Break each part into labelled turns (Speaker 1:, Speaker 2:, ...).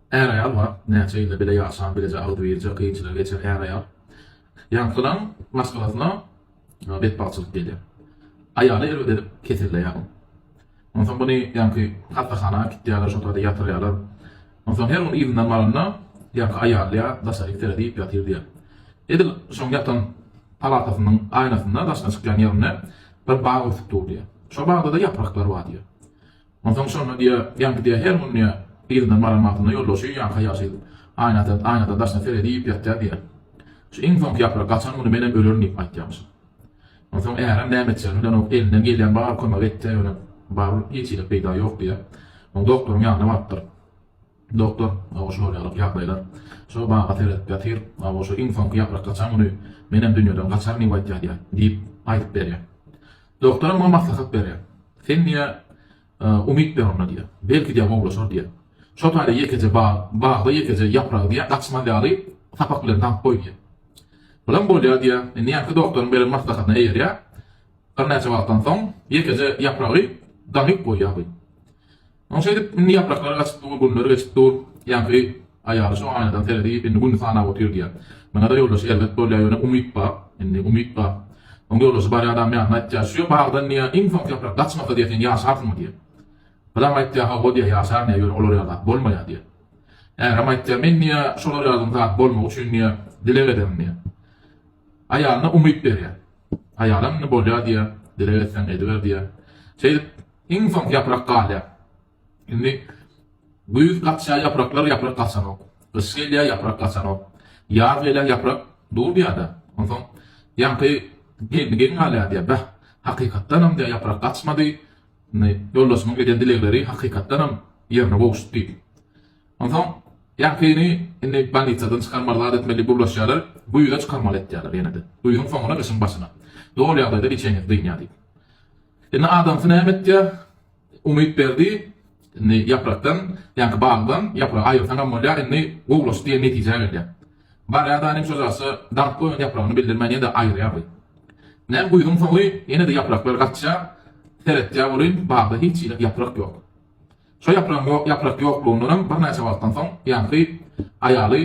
Speaker 1: Her ayal var. Näçe bile yaşan bilece aldı verece kıyıçılar geçer her ayal. Yankılan maskalasına bet balçılık geliyor. Ayalı el edip ketirle ya. Ondan bunu yankı hastahana kittiyalar şotada yatırıyorlar. Ondan her onun evinden malına yankı ayalıya daşarık teredi yatır diye. Edil son yatan palatasının aynasında daşına çıkan yerine bir bağ ötüp diye. Şu bağda da yapraklar var diye. Ondan sonra diye yankı diye her onun ya evinden malına yollaşıyor yankı yaşaydı. Aynada daşına teredi yatır diye. Şu en son yaprak kaçan bunu benim ölürün ip aytyamışım. Ondan eğer ne etsen öyle o elinden gelen bağır koyma vette öyle bağır hiç ile peyda yok diye. O doktorun yanına vardır. Doktor o şu olarak yapmaylar. Şu bağ ateret yatır. O şu infon yaprak kaçan bunu benim dünyadan kaçar ni vayt diye deyip aytıp veriyor. Doktorum o maslahat veriyor. Sen niye umut ver ona diye. Belki diye olur diye. Şu tayda yekece bağda yekece yaprağı diye kaçma diye tapaklarından koy diye. Bulan bolya diye, niye ki doktorun böyle maslahatına eğer ya, karnayca vaktan son, yekece yaprağı danıp koy ya. Onun şeyde ni yaprakları açıp dur, bunları geçip dur, yankı ayağı şu aynadan terediği, beni bunu sana oturuyor diye. Bana da yoldaşı elbet bolya yöne umut ba. Onun yoldaşı bari adam ya, şu bağdan niye infon yaprak kaçmakta diye, yaşar mı diye. Bulan aytya ha bu diye yaşar ne yöne olur ya da, bolmaya diye. Eğer ama aytya men niye şolar yazdım da bolma, uçun niye, dile edem niye. Ayağına umut veriyor. Ayağına ne bolya diye, dile etsen ediver diye. İnsan yaprak kalıyor. Şimdi büyük kaçsa yaprak kaçsan o. Kısıyla yaprak kaçsan o. Yağıyla yaprak dur bir ada. Ondan yankı gelin hala diye. Hakikattanım diye yaprak kaçmadı. Yollasının giden dileğleri hakikattanım yerine boğuştu değil. Ondan yankıyını banitsadan çıkarmalar etmeli bulaşıyorlar. Bu yüzden çıkarmalı ettiler yine de. Bu yüzden fonuna kısım başına. Doğru yağdaydı içine dünya değil. Yani adam fınamet ya umut verdi. Yapraktan, yankı bağdan yaprağı ayırtan amolya uğulaş diye netice verdi. Bari adamın sözası damp koyun yaprağını bildirmeye de ayrı yapı. Ne bu yüzden fonu yine de yapraklar kaçça teretya vurun bağda hiç yaprak yok. Şu yaprak yokluğundan bir neyse vaktan son yankı ayalı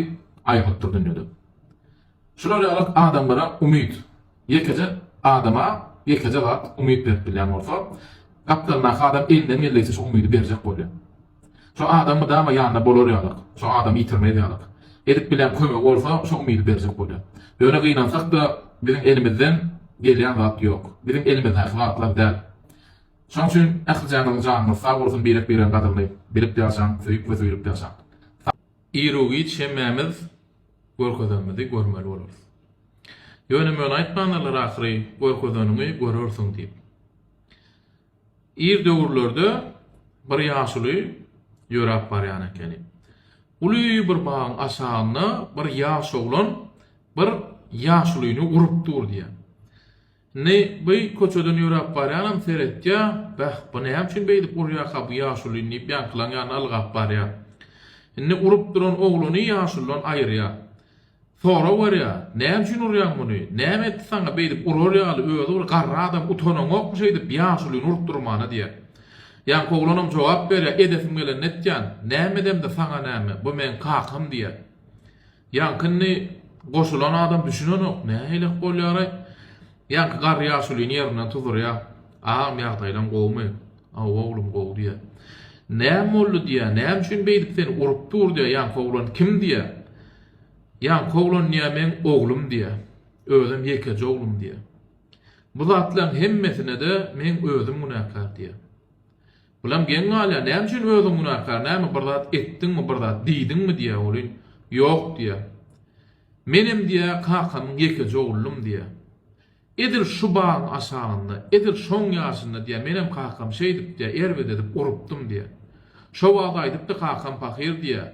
Speaker 1: ayırıp dönüyordu. Şuraya alıp adamlara umut. Yekece adama, yekece vat umut verip bilen olsa, kaptanına adam elinden gelirse şu umudu verecek oluyor. Şu adamı da ama yanında bolor yalık. Şu adamı yitirmeye yalık. Edip bilen kömek olsa şu umudu verecek oluyor. Böyle kıynansak da bizim elimizden gelen vat yok. Bizim elimizden vatlar değil. Şunun için canını sağ olsun bilen kadını bilip diyorsan, söyüp ve söyüp diyorsan. İrugi çemmemiz görkezemizi görmeli oluruz. Yönümün aytmanlarlar ahiri görkezönümü görürsün deyip. İr döwürlerde bir ýaşuly ýörap barýan ekeni. Uly bir bağın aşağına bir ýaş oglan bir ýaşulyny urup dur diýär. Ne bu köçeden ýörap barýanam seretýä, bu näme üçin beýdip urýa bu ýaşulyny ýankylan ýany algap barýar. Ne urup duran oglany ýaşuldan aýyrýar. Sonra barýar, näme üçin urýan muny? Näme etdiň beýdip urýar öýde bir garra adam utanok bir şeýdip ýaşulyny urup durmana diýär. Ýa oglanam jogap berýär, edesim gelen netýän, näme demde saňa näme? Bu men kakam diýär. Ýankyny goşulan adam düşünenok, näme bolýar? Ýanky garra ýaşulyny ýerinden tuzurýar. Ağam ýagdaýdan gowmy? Oglum gow diýär. Näme boldy diýär? Näme üçin beýdip seni urup dur diýär? Ýanky oglan kim diýär? Ýanky oglan niýe men oglum diýär. Özüm ýekeci oglum diýär. Bu zatlaryň hemmesine de men özüm günäkar diýär. Bulam gen hala näme üçin özüm günäkar? Näme bir zat etdiňmi, bir zat diýdiňmi diýär olyn? Ýok diýär. Menim diýär kakanyň ýekeci oglum diýär. Edil şu bağın aşağında, edil şoň ýaşynda diýär, menem kakam şeýdip diýär, erwet edip urupdum diýär. Şo wagt aýdyp da kakam pahyr diýär.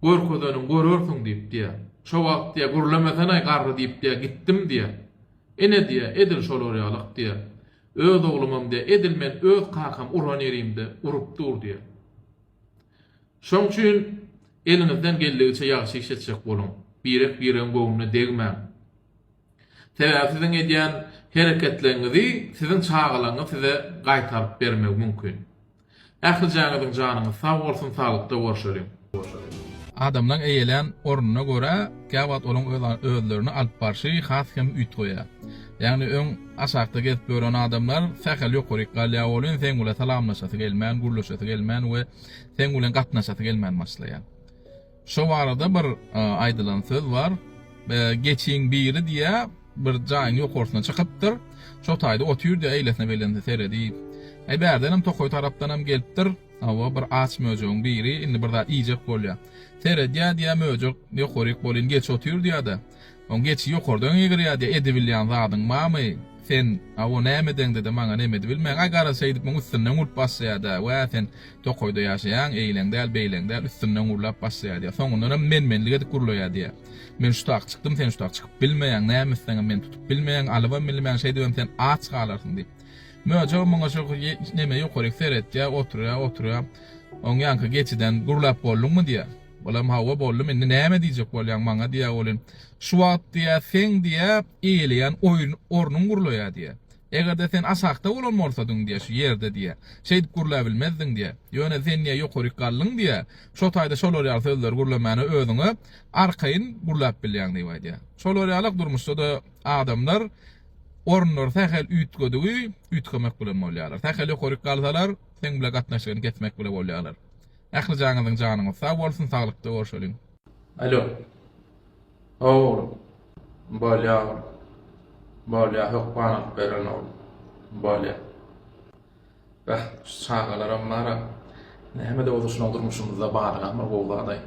Speaker 1: Görkezöňüm görürsüň diýip diýär. Şo wagt diýär, gürlemesen ay garry diýip diýär, gitdim diýär. Ene diýär, edil şolar ýalyk diýär. Öz oglumam diýär, edil men öz kakam uran erimde urup dur diýär. Şoň üçin elinizden geldigiçe ýaşy işletjek bolun. Birek biren gowuny degmäň. Sizin edýän hereketlerinizi sizin çağalaryňyz size gaýtaryp bermek mümkin. Ähli janyňyzyň janyňyz sag bolsun, saglykda görüşelim.
Speaker 2: adamdan eýelen ornuna göre käwat olan özlerini alyp barşy has hem üýt goýar. Ýagny öň aşakda gelip gören adamlar sähel ýokury galýa bolan sen bilen salamlaşasy gelmän, gurlaşasy gelmän we sen bilen gatnaşasy gelmän maslaýar. Şo arada bir aýdylan söz bar. Geçiň biri diýe bir jaýyň ýokursuna çykypdyr. Şo taýda otyr diýe eýlesine belende seredi. Bärdenem tokoy tarapdan hem gelipdir. Hawa bir aç möjüň biri indi bir zat iýjek bolýar. Serediýä diýe möjük ýokuryk bolyn geç otyr diýdi. On geç ýokurdan ýigirýär diýe edibilýän zadyň mamy sen awa nämeden dedi maňa nämedi bilmän agara seýdip maň üstünden urup basýarda we sen tokoyda ýaşaýan eýlengdäl beýlengdäl üstünden urup basýar diýe. Soňundan menmenlik edip gurulaýar diýe. Men şu tak çykdym sen şu tak çykyp bilmeýän näme men tutup bilmeýän alyba bilmeýän şey diýem sen aç galarsın diýip. Möje maňa şu näme ýokuryk seretdiýär oturýar. Oň ýanky geçiden gurulap boldyňmy diýe. Bolam hawa boldum indi näme diýjek bolýan maňa diýe bolyn. Şu wagt diýe sen diýe eýleýän oýun ornuň gurulaýar diýe. Egerde sen asakda bolan bolsadyň diýe şu ýerde diýe. Şeýdip gurulap bilmezdiň diýe. Ýöne sen niýe ýokuryk gallyň diýe. Şo taýda şolary sözler gurulamany özüňe arkaýyn gurulap bilýän diýe. Şolary alyk durmuşda da adamlar ornlar tähel üýtgödügi üýtgemek bilen bolýarlar. Tähel ýokuryk galsalar sen bilen gatnaşyp getmek bilen bolýarlar. Ähli janyňyň janyňyz sag bolsun, saglykda görüşelim.
Speaker 1: Alo. Oğlum. Bolya hokpanat beren oğlum. Bolya. Çağalaram mara. Näme de bolsa durmuşymyzda barga amar bolgaday.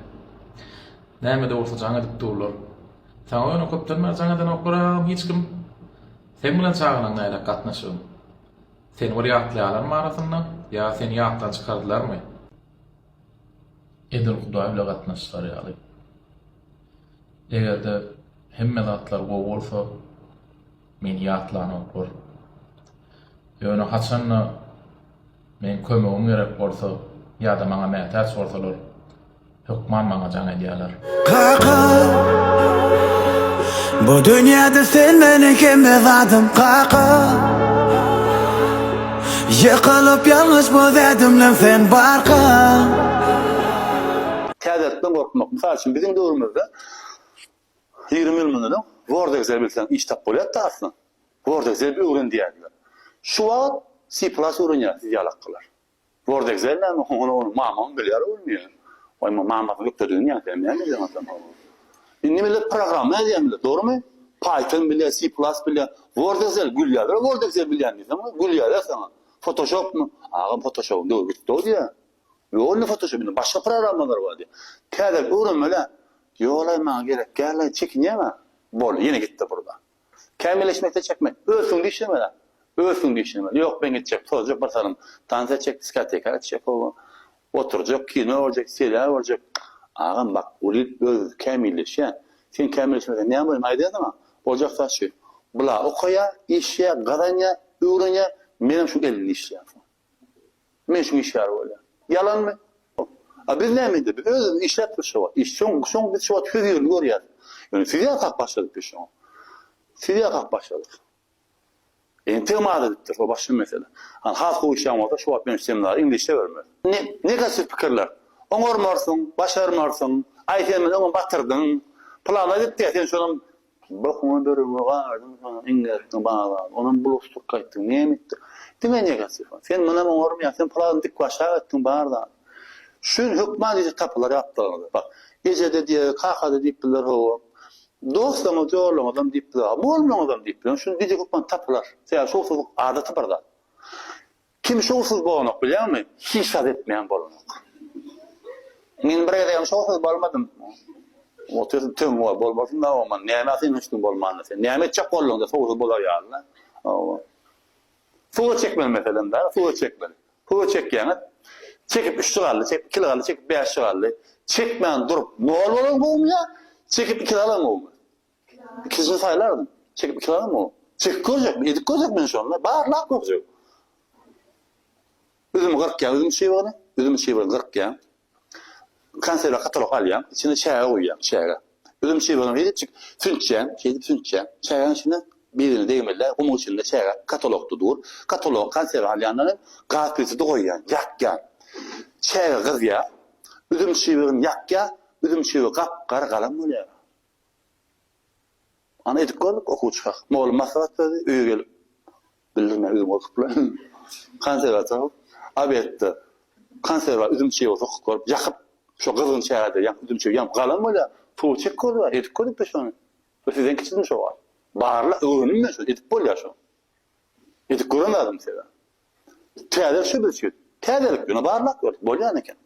Speaker 1: Näme de bolsa jaňa dip durlar. Sen oýuny köpden mer jaňadan okuram, hiç kim sen bilen çağalaň näle gatnaşyň. Sen wariatlaýarlar arasynda, ýa seni ýatdan çykardylarmy? Edil Hudaý bilen gatnaşylar ýaly. Egerde hemme zatlar go bolsa, men ýatlany okur. Ýöne haçanna men kömegim gerek bolsa, ýa-da maňa mätäç bolsalar, hukman maňa jaň edýärler.
Speaker 3: Kaka, bu dünyada sen meni kim evadım kaka. Yıkılıp yalnız bu derdimle sen barka.
Speaker 4: Täzetden gorkmak. Misal üçin bizim döwrümizde 20 ýyl mundan Word-Excel bilen iş tap bolýar da aslında. Word-Excel öwren diýerler. Şu wagt C+ öwrenýär diýalaklar. Word-Excel näme onu mamam bilýär öwrenýär. Oy mamam öwrenýär ýa demeli ýa-da. Indi millet program nädýärler, dogrymy? Python bilýär, C+ bilýär, Word-Excel gülýär. Word-Excel bilýän diýsem, gülýär sana. Photoshop mu? Aga Photoshop diýär. Ýolny Photoshop'yň başga programlar bar diýär. Täze öwrenmeli. Ýolay maňa gerek, gärle çekinýärmi? Bol, ýene gitdi burada. Kämilleşmekde çekmek. Ölsüň diýişmeli. Ýok, ben gitjek, tozjak basaryň. Tansa çek, diskoteka çek, oturjak, kino boljak, serial boljak. Agam bak, ulit öz kämilleşýär. Sen kämilleşmekde näme bolýar aýdýarmy? Boljak taşy. Bula okaýa, işe, garanya, öwrenýär. Menem şu geldi işler. Men şu işler bolýar. Yalan mı? Biz näme edip özüm işletip şu. İş şoň biz şu tüýür görýär. Yani fiziýa kap başladyk biz şu. Fiziýa kap başladyk. Temada ditdir o başly mesele. Halk uşaň bolsa şu ben seminar inglişde bermer. Negativ pikirler. Oňormarsyň, başarmarsyn, aýtýan onu batyrdyň. Plana ditdi sen şonun bakma dörüme vardım İngilizce bağlı. Onun blostuk kayıttı. Niye mitti? Dime negatif. Sen bana mı orum ya? Sen falan dik başa ettin bağırda. Şun hükman diye kapılar yaptılar. Bak. Gecede diye kakada dipler o. Dostlarımı diyorlar adam dipler. Bu olmayan adam dipler. Şun diye hükman tapılar. Sen şoğsuz arda tapırda. Kim şoğsuz boğanak biliyor musun? Hiç etmeyen boğanak. Men bir yerde şoğsuz bolmadım. Otur tüm var bolmasın da ama nimetin üstün bolmanı sen nimet çak bollunda soğuk bolar yani. Full çekmeli mesela da full çekmeli. Full çek yani. Çekip 3 liralı, çekip 2 liralı, çekip 5 liralı. Çekmeyen durup ne olur mu ya? Çekip 2 liralı mı olur? İkisini saylardım. Çekip 2 liralı mı olur? Çek koyacak mı? Yedik koyacak mı şu anda? Bağırlak koyacak. Üzüm 40 ya, üzüm şey var ne? Üzüm şey var 40 ya. Kanserler katalog alyam, içine çaýa goýýam, çaýa. Özüm şey bolan ýerde çık, süntjäm, çaýanyň içinde birini deýmeler, umumy içinde çaýa katalogdy dur. Katalog kanserler alyanlaryň gapysy goýýan, ýakýan. Çaýa gyzýa, özüm şeýlerim ýakýa, üzüm çeýi gapgara galam bolýar. Ana edip gördük okuwçy. Moğlum maslahat berdi, öýe gelip bildirme üzüm okup bilen. Konservator abetdi. Konserva üzüm çeýi okup görüp ýakyp şo gyzyň çäýärde ýakyp üzüm çeýi ýam galam bolýar. Tuğ çek gördi, edip gördük de şonu. Sizden kiçilmi şo var. Barla öňünme şo edip bolýar şo. Edip göremedim seni. Täze şu bir şey. Täzelik ýöne barlak bolýar eken.